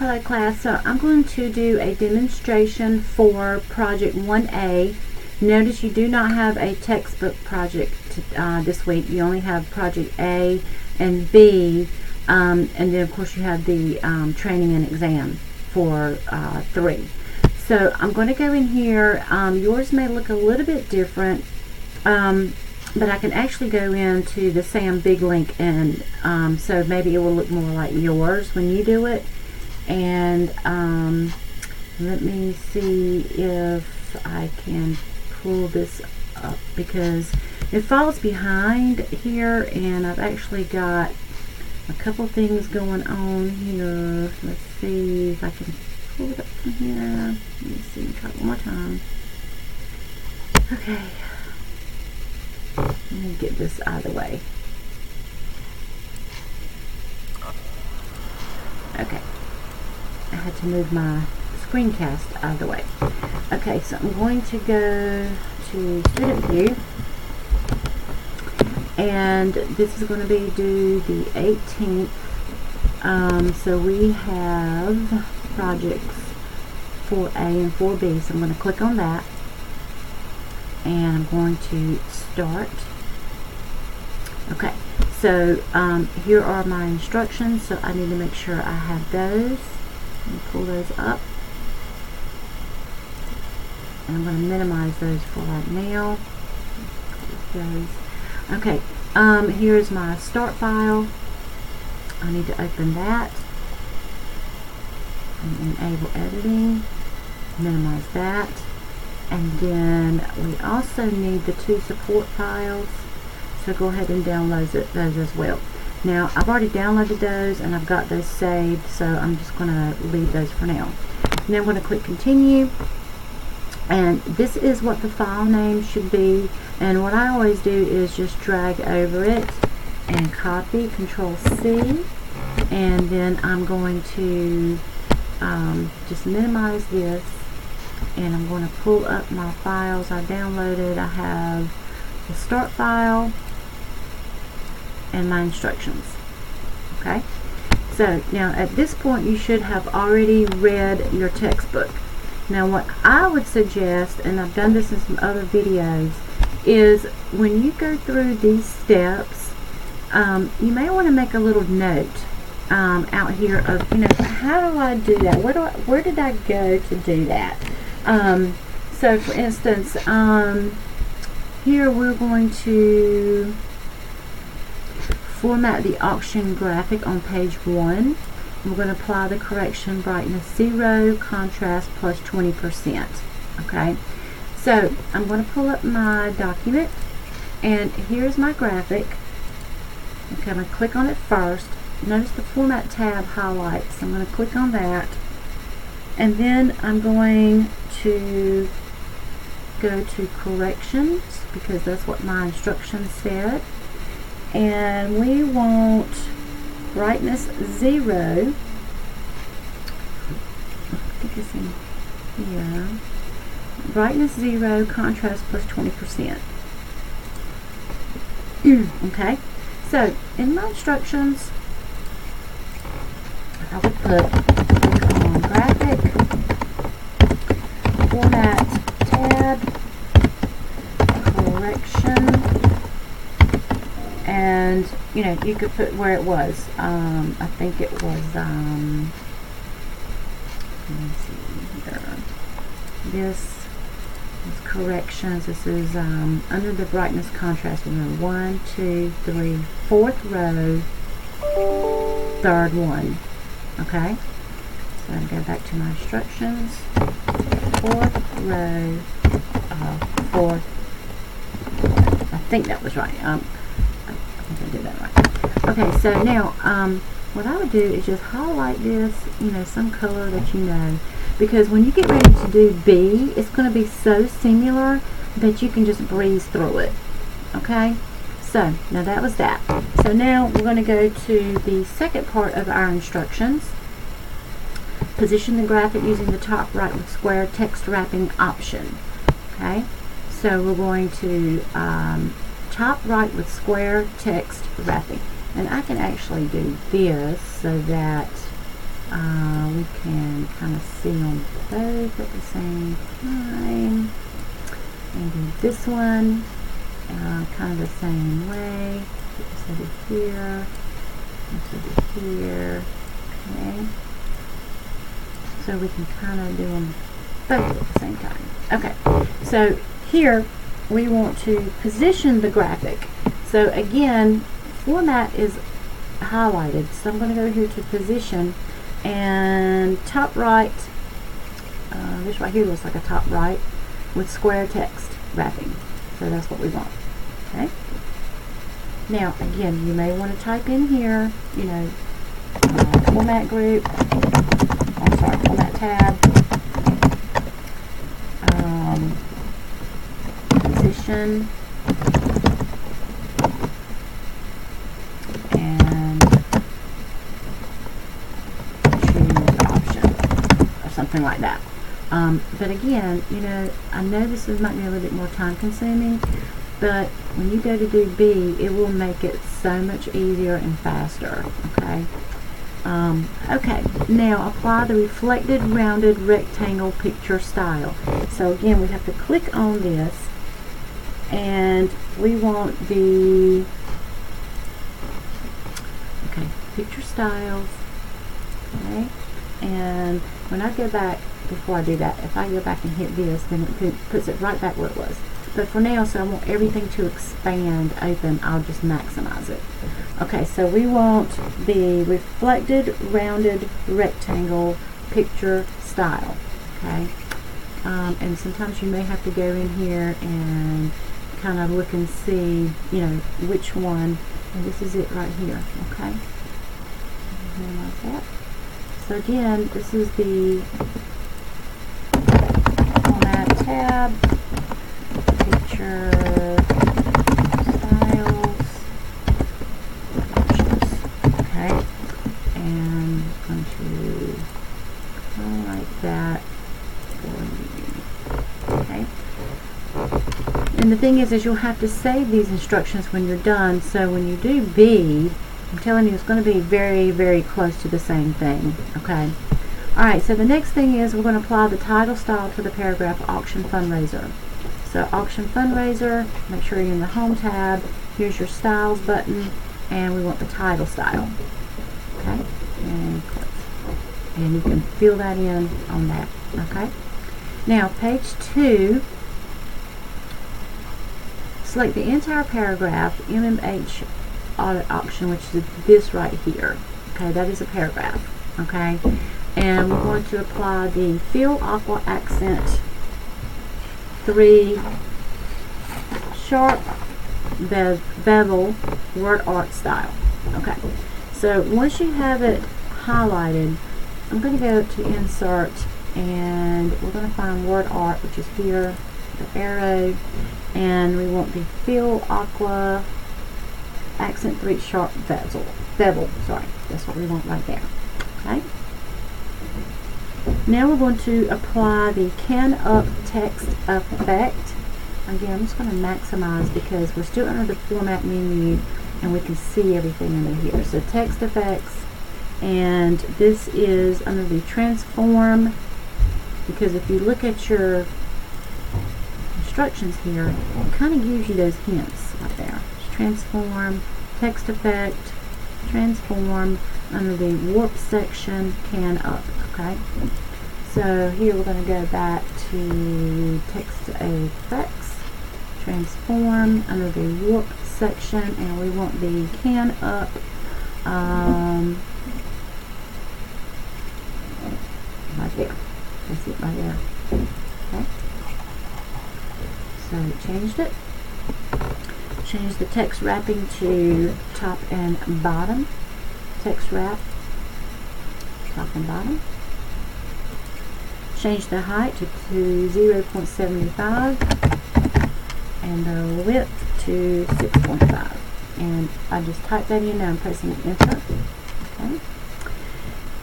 Hello class, so I'm going to do a demonstration for project 1A. Notice you do not have a textbook project this week. You only have project A and B, and then of course you have the training and exam for 3. So I'm going to go in here. Yours may look a little bit different, but I can actually go into the Sam Big Link, and so maybe it will look more like yours when you do it. And let me see if I can pull this up, because it falls behind here, and I've actually got a couple things going on here. Let's see if I can pull it up from here. Let me see, try it one more time. Okay, let me get this out of the way. Okay, I had to move my screencast out of the way. Okay, so I'm going to go to student view, and this is going to be due the 18th. So we have projects 4A and 4B, so I'm going to click on that, and I'm going to start. Okay, so here are my instructions, so I need to make sure I have those. Let me pull those up, and I'm going to minimize those for right now. Those. Okay, here's my start file. I need to open that and enable editing, minimize that, and then we also need the 2 support files, so go ahead and download those as well. Now, I've already downloaded those and I've got those saved, so I'm just going to leave those for now. Now I'm going to click continue, and this is what the file name should be, and what I always do is just drag over it and copy, Control C, and then I'm going to just minimize this, and I'm going to pull up my files I downloaded. I have the start file and my instructions. Okay, so now at this point you should have already read your textbook. Now what I would suggest, and I've done this in some other videos, is when you go through these steps, you may want to make a little note out here of, how do I do that? Where did I go to do that? So for instance, here we're going to format the auction graphic on page 1. We're going to apply the correction brightness 0, contrast plus 20%. Okay, so I'm going to pull up my document, and here's my graphic. Okay, I'm going to click on it first. Notice the format tab highlights. I'm going to click on that, and then I'm going to go to corrections, because that's what my instructions said, and we want brightness 0. I think it's in here. Brightness 0, contrast plus 20%. Okay, so in my instructions I would put on graphic, format tab, correction, and you could put where it was. I think it was let me see here. This is corrections. This is under the brightness contrast. We're going 1, 2, 3, 4th row, 3rd one. Okay, so I'm going to go back to my instructions. 4th row, 4th. I think that was right. I think I did that right. Okay, so now what I would do is just highlight this, some color that you know, because when you get ready to do B, it's going to be so similar that you can just breeze through it. Okay, so now that was that. So now we're going to go to the second part of our instructions. Position the graphic using the top right with square text wrapping option. Okay, so we're going to top right with square text wrapping. And I can actually do this so that We can kind of see them both at the same time. And do this one kind of the same way. Put this over here, this over here. Okay. So we can kind of do them both at the same time. Okay. So here we want to position the graphic. So again, format is highlighted. So I'm going to go here to position, and top right, this right here looks like a top right with square text wrapping. So that's what we want. Okay. Now again, you may want to type in here, you know, format group, I'm sorry, format tab, position, and choose option or something like that. But again, you know, I know this might be a little bit more time consuming, but when you go to do B, it will make it so much easier and faster. Okay. Okay, now apply the reflected rounded rectangle picture style. So again, we have to click on this, and we want the picture styles. Okay, and when I go back, before I do that, if I go back and hit this, then it puts it right back where it was. But for now, so I want everything to expand open, I'll just maximize it. Okay, so we want the reflected rounded rectangle picture style. Okay, and sometimes you may have to go in here and kind of look and see, you know, which one. And this is it right here. Okay, like that. So again, this is the format tab, picture styles, options. Okay, and I'm going to highlight that for you. Okay, and the thing is you'll have to save these instructions when you're done. So when you do B, I'm telling you, it's going to be very, very close to the same thing. Okay. Alright, so the next thing is we're going to apply the title style to the paragraph auction fundraiser. So auction fundraiser, make sure you're in the home tab. Here's your styles button, and we want the title style. Okay, and close. And you can fill that in on that. Okay. Now page 2, select the entire paragraph, MMH audit auction, which is this right here. Okay, that is a paragraph. Okay, and we're going to apply the Fill Aqua Accent 3 Sharp Bevel Word Art Style. Okay, so once you have it highlighted, I'm going to go to Insert, and we're going to find Word Art, which is here, the arrow, and we want the Fill Aqua Accent 3 Sharp Bevel, sorry, that's what we want right there. Okay. Now we're going to apply the Can Up text effect. Again, I'm just going to maximize because we're still under the format menu and we can see everything under here. So text effects, and this is under the transform, because if you look at your instructions here, it kind of gives you those hints right there. Transform, text effect, transform, under the warp section, can up. Okay, so here we're going to go back to text effects, transform, under the warp section, and we want the can up, right there. That's it right there. Okay, so we changed it. Change the text wrapping to top and bottom. Text wrap, top and bottom. Change the height to 0.75 and the width to 6.5. And I just type that in, now I'm pressing enter. Okay.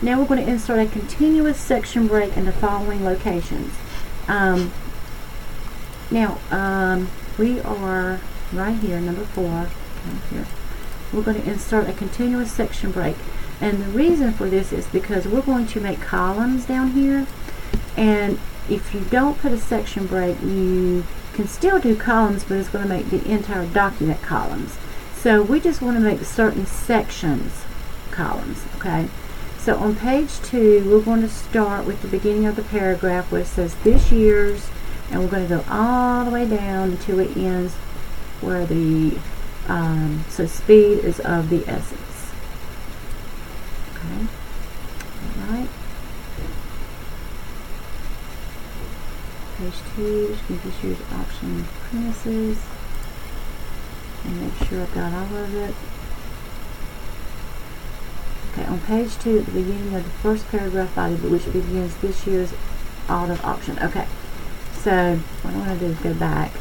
Now we're going to insert a continuous section break in the following locations. We are right here, number 4, right here. We're going to insert a continuous section break. And the reason for this is because we're going to make columns down here, and if you don't put a section break, you can still do columns, but it's going to make the entire document columns. So we just want to make certain sections columns, okay? So on page 2, we're going to start with the beginning of the paragraph where it says this year's, and we're going to go all the way down until it ends where the so speed is of the essence. Okay, all right. Page 2, just going to just use option premises and make sure I've got all of it. Okay, on page 2, at the beginning of the first paragraph body, which begins this year's auto option. Okay, so what I'm going to do is go back.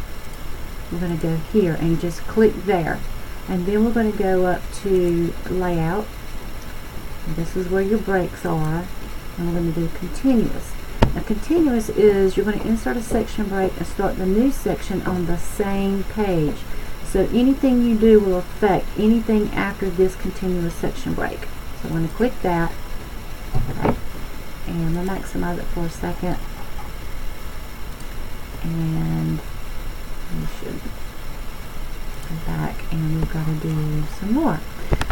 We're going to go here and just click there, and then we're going to go up to layout. And this is where your breaks are, and we're going to do continuous. Now continuous is you're going to insert a section break and start the new section on the same page. So anything you do will affect anything after this continuous section break. So I'm going to click that, okay, and I'm going to maximize it for a second, and we should go back, and we've got to do some more.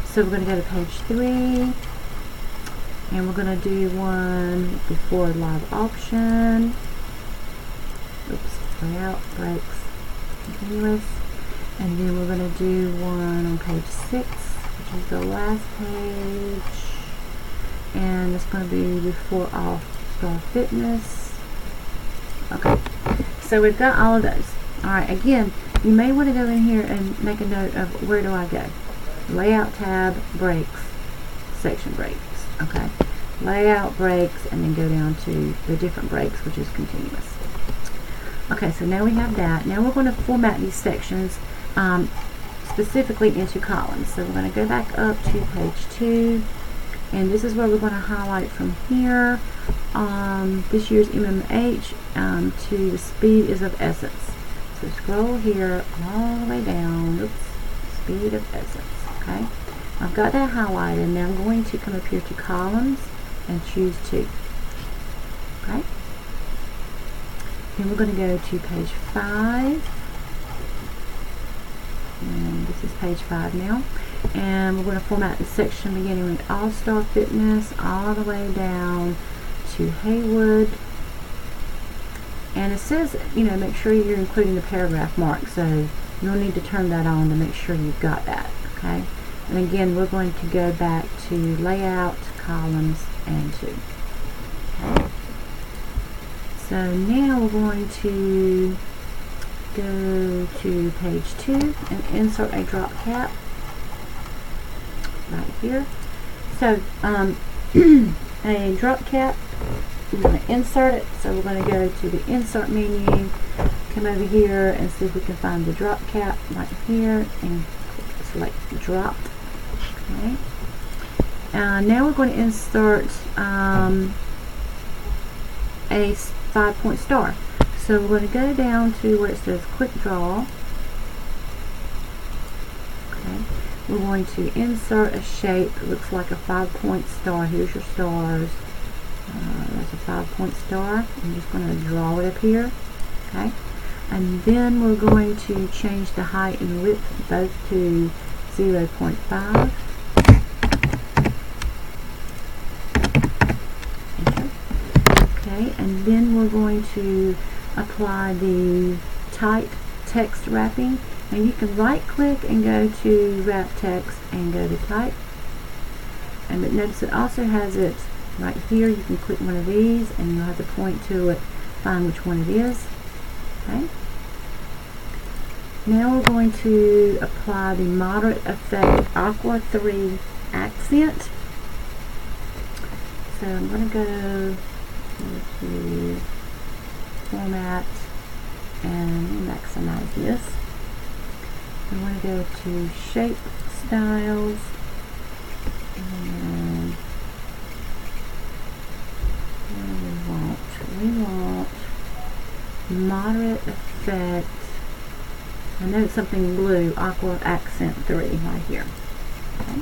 So we're going to go to page 3, and we're going to do one before live option. Oops, layout, breaks, continuous, and then we're going to do one on page 6, which is the last page, and it's going to be before all star fitness. Okay, so we've got all of those. Alright, again, you may want to go in here and make a note of where do I go. Layout tab, breaks, section breaks. Okay, layout, breaks, and then go down to the different breaks, which is continuous. Okay, so now we have that. Now we're going to format these sections specifically into columns. So we're going to go back up to page 2, and this is where we're going to highlight from here this year's MMH to the speed is of essence. So scroll here all the way down. Oops, speed of essence. Okay, I've got that highlighted. Now I'm going to come up here to columns and choose 2. Okay, then we're going to go to page 5. And this is page 5 now, and we're going to format the section beginning with All-Star Fitness all the way down to Haywood, and it says, you know, make sure you're including the paragraph mark, so you'll need to turn that on to make sure you've got that. Okay, and again we're going to go back to layout, columns, and 2. Okay, so now we're going to go to page 2 and insert a drop cap right here. So a drop cap, we're going to insert it, so we're going to go to the insert menu, come over here and see if we can find the drop cap right here and select dropped. Okay, now we're going to insert a 5-point star. So we're going to go down to where it says quick draw. Okay, we're going to insert a shape that looks like a 5-point star. Here's your stars. That's a 5-point star. I'm just going to draw it up here. Okay, and then we're going to change the height and width both to 0.5. Enter. Okay, and then we're going to apply the type text wrapping, and you can right click and go to wrap text and go to type, and but notice it also has it right here. You can click one of these and you'll have to point to it, find which one it is. Okay, now we're going to apply the moderate effect aqua 3 accent. So I'm going to go to format and maximize this. I want to go to shape styles, and we want moderate effect. I know it's something blue, aqua accent 3 right here. Okay.